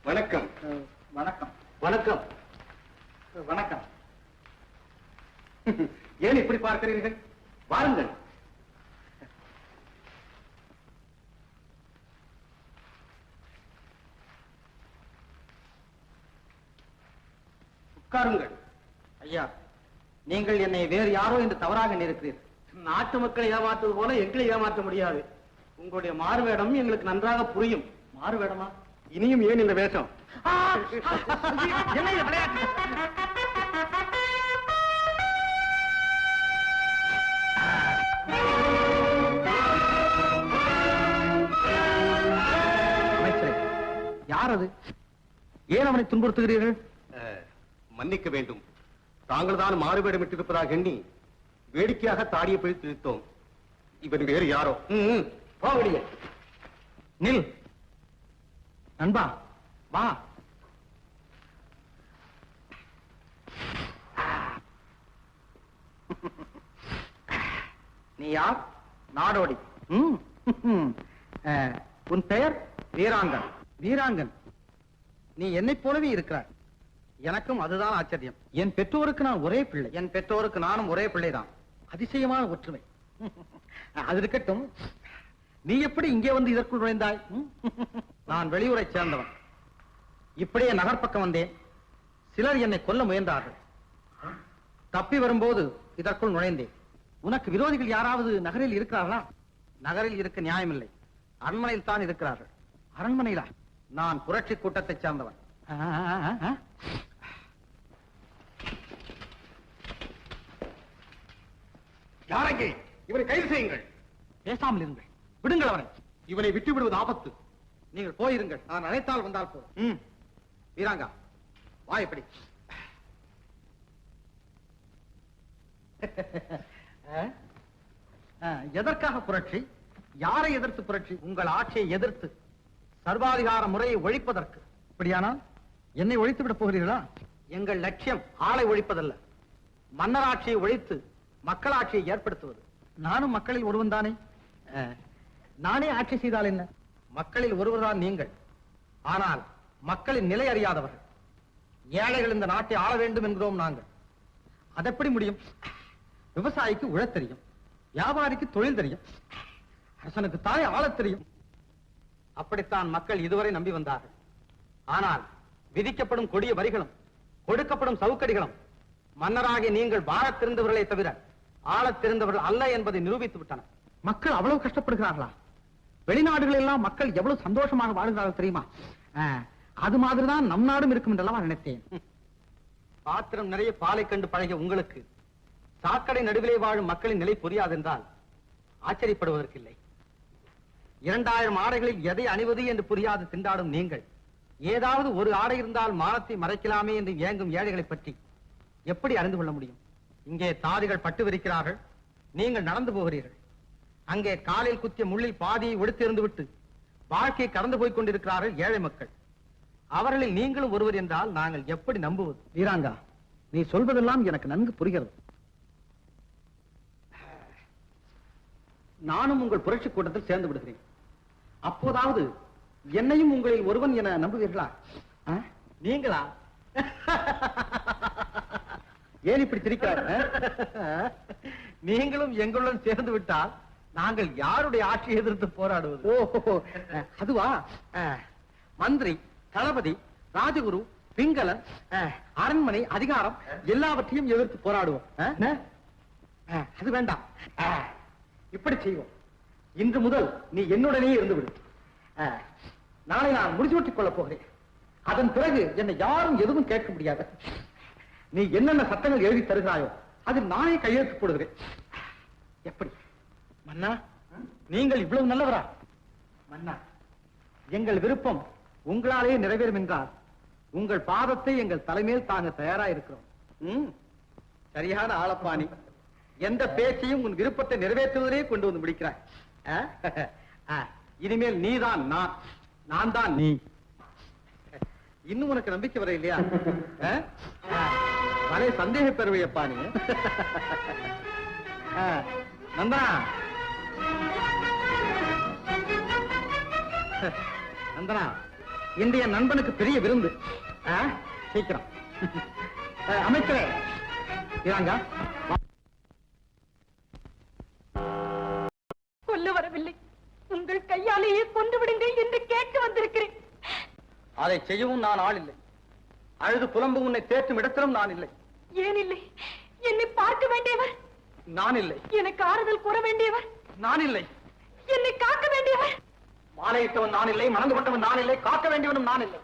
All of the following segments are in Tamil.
வணக்கம். வணக்கம். வணக்கம். வணக்கம். ஏன் இப்படி பார்க்கிறீர்கள்? வாருங்கள். உட்காருங்கள். ஐயா, நீங்கள் என்னை வேறு யாரோ என்று தவறாக நினைக்கிறீர்கள். நாட்டு மக்களை ஏமாற்றுவது போல எங்களை ஏமாற்ற முடியாது. உங்களுடைய மாறுவேடம் எங்களுக்கு நன்றாக புரியும். மாறுவேடமா? இனியும் ஏன் இந்த வேஷம்? என்ன இது விளையாட்டு? அமைச்சரே, யார் அது? ஏன் அவனை துன்புறுத்துகிறீர்கள்? மன்னிக்க வேண்டும். தாங்கள் தான் மாறுவேடம் இட்டிருப்பதாக எண்ணி வேடிக்கையாக தாடியை பிடித்து இழுத்தோம். இவன் வேறு யாரோ. போகடிய நில். நண்பா, வா. நீ யார்? நாடோடி. உன் பெயர்? வீராங்கன். வீராங்கன், நீ என்னைப் போலவே இருக்கிறாய். எனக்கும் அதுதான் ஆச்சரியம். என் பெற்றோருக்கு நான் ஒரே பிள்ளை. என் பெற்றோருக்கு நானும் ஒரே பிள்ளைதான். அதிசயமான ஒற்றுமை. அது இருக்கட்டும், நீ எப்படி இங்கே வந்து இதற்குள் நுழைந்தாய்? நான் வெளியூரை சேர்ந்தவன். இப்படியே நகர்ப்பக்கம் வந்தேன். சிலர் என்னை கொல்ல முயன்றார்கள். தப்பி வரும்போது இதற்குள் நுழைந்தேன். உனக்கு விரோதிகள் யாராவது நகரில் இருக்கிறார்களா? நகரில் இருக்க நியாயமில்லை. அரண்மனையில் தான் இருக்கிறார்கள். அரண்மனையிலா? நான் புரட்சி கூட்டத்தைச் சேர்ந்தவன். யாரங்கே? இவனை கைது செய்யுங்கள். பேசாமல் இருங்கள். விடுங்கள் அவனை. இவனை விட்டு விடுவது ஆபத்து. நீங்கள் போயிருங்கள். நான் அழைத்தால் வந்தால் போதும். வீராங்கா, வா. எப்படி? எதற்காக புரட்சி? யாரை எதிர்த்து புரட்சி? உங்கள் ஆட்சியை எதிர்த்து, சர்வாதிகார முறையை ஒழிப்பதற்கு. இப்படியானால் என்னை ஒழித்து விட போகிறீர்களா? எங்கள் லட்சியம் ஆளை ஒழிப்பதல்ல, மன்னராட்சியை ஒழித்து மக்களாட்சியை ஏற்படுத்துவது. நானும் மக்களில் ஒருவன் தானே. நானே ஆட்சி செய்தால் என்ன? மக்களில் ஒருவர்தான் நீங்கள். ஆனால் மக்களின் நிலை அறியாதவர்கள். ஏழைகள் இந்த நாட்டை ஆள வேண்டும் என்கிறோம் நாங்கள். அதெப்படி முடியும்? விவசாயிக்கு உழத் தெரியும், வியாபாரிக்கு தொழில் தெரியும், அரசனுக்கு தானே ஆளத் தெரியும். அப்படித்தான் மக்கள் இதுவரை நம்பி வந்தார்கள். ஆனால் விதிக்கப்படும் கொடிய வரிகளும் கொடுக்கப்படும் சவுக்கடிகளும் மன்னராகிய நீங்கள் வாழத் தெரிந்தவர்களே தவிர ஆளத் தெரிந்தவர்கள் அல்ல என்பதை நிரூபித்து விட்டனர். மக்கள் அவ்வளவு கஷ்டப்படுகிறார்களா? வெளிநாடுகள் எல்லாம் மக்கள் எவ்வளவு சந்தோஷமாக வாழ்கிறார்கள் தெரியுமா? அது மாதிரிதான் நம் நாடும் இருக்கும் என்றெல்லாம் நினைத்தேன். பாத்திரம் நிறைய பாலை கண்டு பழகிய உங்களுக்கு சாக்கடை நடுவிலே வாழும் மக்களின் நிலை புரியாதென்றால் ஆச்சரியப்படுவதற்கில்லை. 2000 ஆடைகளில் எதை அணிவது என்று புரியாது திண்டாடும் நீங்கள் ஏதாவது ஒரு ஆடை இருந்தால் மானத்தை மறைக்கலாமே என்று ஏங்கும் ஏழைகளை பற்றி எப்படி அறிந்து கொள்ள முடியும்? இங்கே தாதிகள் பட்டு விரிக்கிறார்கள், நீங்கள் நடந்து போகிறீர்கள். அங்கே காலில் குத்திய முள்ளில் பாதியை ஒடுத்திருந்து விட்டு வாழ்க்கையை கடந்து போய் கொண்டிருக்கிறார்கள் ஏழை மக்கள். அவர்களில் நீங்களும் ஒருவர் என்றால் நாங்கள் எப்படி நம்புவது? வீராங்கா, நீ சொல்வதெல்லாம் எனக்கு நன்கு புரிகிறது. நானும் உங்கள் புரட்சி கூட்டத்தில் சேர்ந்து விடுகிறேன். அப்போதாவது என்னையும் உங்களில் ஒருவன் என நம்புவீர்களா? நீங்களா? ஏன் இப்படி சிரிக்கிறார்? நீங்களும் எங்களுடன் சேர்ந்து விட்டால் நாங்கள் யாருடைய ஆட்சியை எதிர்த்து போராடுவது? ஓ, அதுவா? மந்திரி, தளபதி, ராஜகுரு, பிங்களன், அரண்மனை, அதிகாரம் எல்லாவற்றையும் எதிர்த்து போராடுவோம். அது வேண்டாம். இப்படி செய்வோம். இன்று முதல் நீ என்னுடனே இருந்து விடு. நாளை நான் முடிசூட்டிக் கொள்ளப் போகிறேன். அதன் பிறகு என்னை யாரும் எதுவும் கேட்க முடியாது. நீ என்னென்ன சட்டங்கள் எழுதி தருகிறாயோ அதில் நானே கையெழுத்து போடுகிறேன். எப்படி மன்னா? நீங்கள் இவ்வளவு நல்லவரா? மன்னா, எங்கள் விருப்பம் உங்களாலே நிறைவேறும் என்றால் உங்கள் பாதத்தை எங்கள் தலைமையில் தாங்க தயாரா இருக்கிறோம். சரியான ஆளப்பாணி. எந்த பேச்சையும் உன் விருப்பத்தை நிறைவேற்றுவதே கொண்டு வந்து முடிக்கிறாய். இனிமேல் நீதான் நான், நான் தான் நீ. இன்னும் உனக்கு நம்பிக்கை வர இல்லையா? வரை சந்தேக பெறுவையப்பா நீ. நந்தா, நந்தனா, இந்திய நண்பனுக்கு பெரிய விருந்து. சீக்கிரம். அமைச்சரே, இதாங்க. கொல்ல வரவில்லை, உங்கள் கையாலேயே கொண்டு விடுங்கள் என்று கேட்க வந்திருக்கிறேன். அதை செய்யவும் நான் ஆள் இல்லை. அழுது புலம்பு உன்னை தேற்றும் இடத்திலும் நான் இல்லை. ஏன் இல்லை? என்னை பார்க்க வேண்டியவர் நான் இல்லை. எனக்கு ஆறுதல் கூற வேண்டியவர் நான் இல்லை. என்னை காக்க வேண்டியவர் மாலையிட்டவன் நான் இல்லை, மணந்து கொண்டவன் நான் இல்லை, காக்க வேண்டியவனும் நான் இல்லை.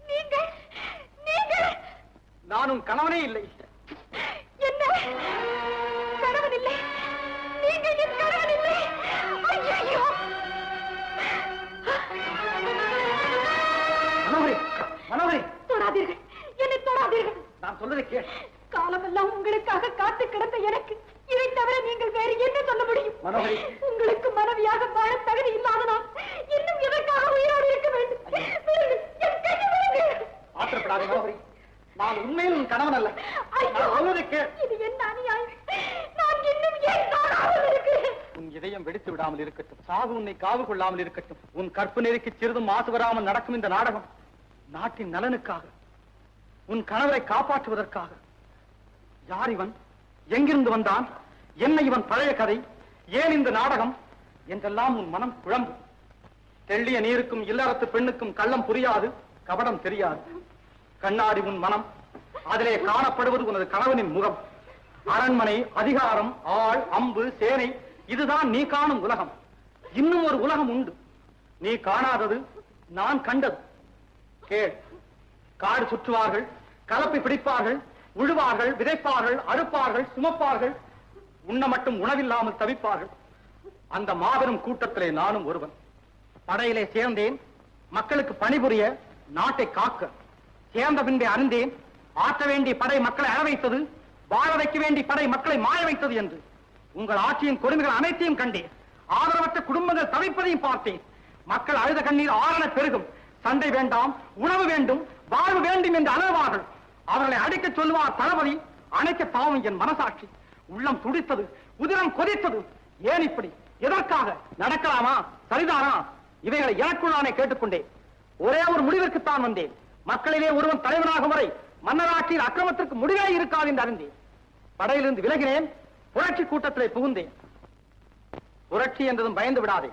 நீங்கள் நீங்கள் நான் உன் கணவனே இல்லை. என்ன கணவன் இல்லை? நீங்கள் என் கணவன் இல்லை. ஐயோ! மனோகரி, மனோகரி, தொடாதீர்கள், என்னை தொடாதீர்கள். நான் சொல்றதை கேள். காலமெல்லாம் உங்களுக்காக காத்து கிடந்த எனக்கு இதை தவிர நீங்கள் வேறு என்ன சொல்ல முடியும்? மனோகரி, உங்களுக்கு மனைவியாக வாழ தகுதி இல்லாத நான் இன்னும் எதற்காக உயிரோடு இருக்க வேண்டும்? விடுங்கள், என் கையை விடுங்கள். ஆத்திரப்படாதே மனோகரி, நான் உண்மையில் உன் கணவன் அல்ல. நான் சொல்வதை கேள். இது என்ன அநியாயம்? நான் இன்னும் ஏன் காணாமல் இருக்கிறேன்? உன் இதயம் வெடித்து விடாமல் இருக்கட்டும், சாவு உன்னை காவு கொள்ளாமல் இருக்கட்டும். உன் கற்பு நெறிக்கு சிறிதும் மாசு வராமல் நடக்கும் இந்த நாடகம் நாட்டின் நலனுக்காக, உன் கணவரை காப்பாற்றுவதற்காக. யார் இவன்? எங்கிருந்து வந்தான்? என்ன இவன் பழைய கதை? ஏன் இந்த நாடகம் என்றெல்லாம் உன் மனம் குழம்பும். தெள்ளிய நீருக்கும் இல்லறத்து பெண்ணுக்கும் கள்ளம் புரியாது, கபடம் தெரியாது. கண்ணாடி உன் மனம், அதிலே காணப்படுவது உனது கணவனின் முகம். அரண்மனை, அதிகாரம், ஆள், அம்பு, சேனை, இதுதான் நீ காணும் உலகம். இன்னும் ஒரு உலகம் உண்டு, நீ காணாதது, நான் கண்டது. கேள். காடு சுற்றுவார்கள், கலப்பை பிடிப்பார்கள், உழுவார்கள், விதைப்பார்கள், அறுப்பார்கள், சுமப்பார்கள், உண்ண மட்டும் உணவில்லாமல் தவிப்பார்கள். அந்த மாபெரும் கூட்டத்திலே நானும் ஒருவன். படையிலே சேர்ந்தேன், மக்களுக்கு பணிபுரிய, நாட்டை காக்க. சேர்ந்த பின்பே அறிந்தேன், ஆற்ற வேண்டிய படை மக்களை அழ வைத்தது, வாழ வைக்க வேண்டிய படை மக்களை மாய வைத்தது என்று. உங்கள் ஆட்சியின் கொடுமைகள் அனைத்தையும் கண்டேன். ஆதரவற்ற குடும்பங்கள் தவிப்பதையும் பார்த்தேன். மக்கள் அழுத கண்ணீர் ஆரண பெருகும். சண்டை வேண்டாம், உணவு வேண்டும், வாழ்வு வேண்டும் என்று அலறுவார்கள். அவர்களை அடிக்க சொல்லுவார் தளபதி. அணைக்க பாவம் என் மனசாட்சி. உள்ளம் துடித்தது, உதிரம் கொதித்தது. ஏன் இப்படி? எதற்காக? நடக்கலாமா? சரிதானா? இவைகளை எனக்குள் நானே கேட்டுக்கொண்டேன். ஒரே ஒரு முடிவிற்குத்தான் வந்தேன். மக்களிலே ஒருவன் தலைவனாகும் வரை மன்னராட்சியில் அக்கிரமத்திற்கு முடிவே இருக்காது என்று அறிந்தேன். படையிலிருந்து விலகினேன், புரட்சி கூட்டத்திலே புகுந்தேன். புரட்சி என்றதும் பயந்து விடாதே.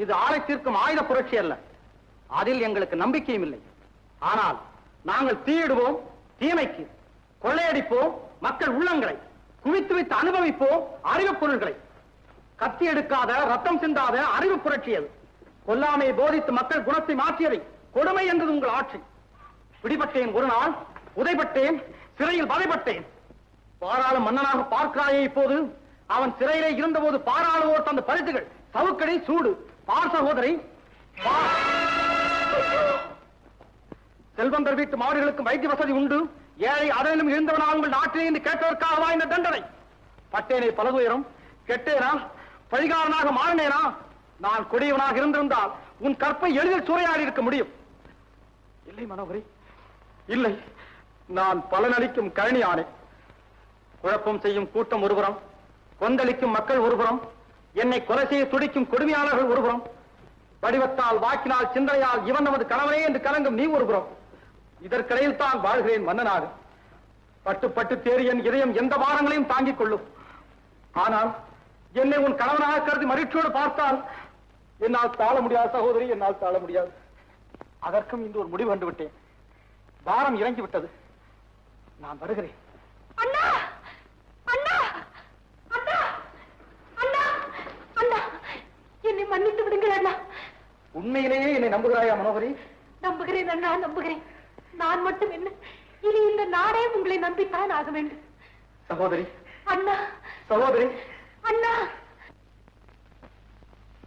இது ஆளை தீர்க்கும் ஆயுத புரட்சி அல்ல. அதில் எங்களுக்கு நம்பிக்கையும் இல்லை. ஆனால் நாங்கள் தீயிடுவோம் தீமைக்கு, கொள்ளையடிப்போம் மக்கள் உள்ளங்களை, குவித்து வைத்து அனுபவிப்போம் அறிவுப் பொருள்களை. கத்தி எடுக்காத, ரத்தம் சிந்தாத அறிவு புரட்சி அது. கொல்லாமையை போதித்து மக்கள் குணத்தை மாற்றியதை கொடுமை என்றது உங்கள் ஆட்சி. பிடிபட்டேன் ஒரு நாள், உதைப்பட்டேன், சிறையில் வதைப்பட்டேன். பாராள மன்னனாக பார்க்கிறாயே இப்போது. அவன் சிறையிலே இருந்தபோது பாராளுவோர் தந்த பரிசுகள் சவுக்கடை சூடு. பார் சகோதரி, செல்வந்தர் வீட்டு மாடுகளுக்கு வைத்திய வசதி உண்டு. ஏழை அதனிலும் இருந்தவனா உங்கள் நாட்டிலே என்று கேட்டதற்காக இந்த தண்டனை. பட்டேனே பலதுயரம், கெட்டேனா, பழிகாரனாக மாறினேனா? நான் கொடியவனாக இருந்திருந்தால் உன் கற்பை எளிதில் சூறையாடி இருக்க முடியும். இல்லை மனோகரி, இல்லை. நான் பலனளிக்கும் கழனியானே. குழப்பம் செய்யும் கூட்டம் ஒருபுறம், கொந்தளிக்கும் மக்கள் ஒருபுறம், என்னை கொலை செய்ய துடிக்கும் கொடுமையாளர்கள் ஒருபுறம், வடிவத்தால், வாக்கினால், சிந்தனையால் இவன் நமது கணவனே என்று கலங்கும் நீ ஒருபுறம். இதற்கிடையில் தான் வாழ்கிறேன் மன்னனாக. பட்டு பட்டு தேறி என் இதயம் எந்த பாரங்களையும் தாங்கிக் கொள்ளும். ஆனால் என்னை உன் கணவனாக கருதி மகிழ்ச்சியோடு பார்த்தால் என்னால் தாழ முடியாது சகோதரி, என்னால் தாழ முடியாது. அதற்கும் இன்று ஒரு முடிவு கண்டு விட்டேன். பாரம் இறங்கி விட்டது. நான் வருகிறேன். அண்ணா, அண்ணா, அண்ணா, அண்ணா, அண்ணா, என்னை மன்னித்து விடுங்கள் அண்ணா. உண்மையிலேயே என்னை நம்புகிறாயா மனோகரி? நம்புகிறேன் அண்ணா, நம்புகிறேன். நான் மட்டும் என்ன, இனி இந்த நாடே உங்களை நம்பித்தான் ஆக வேண்டும். சகோதரி, அண்ணா, சகோதரி, அண்ணா.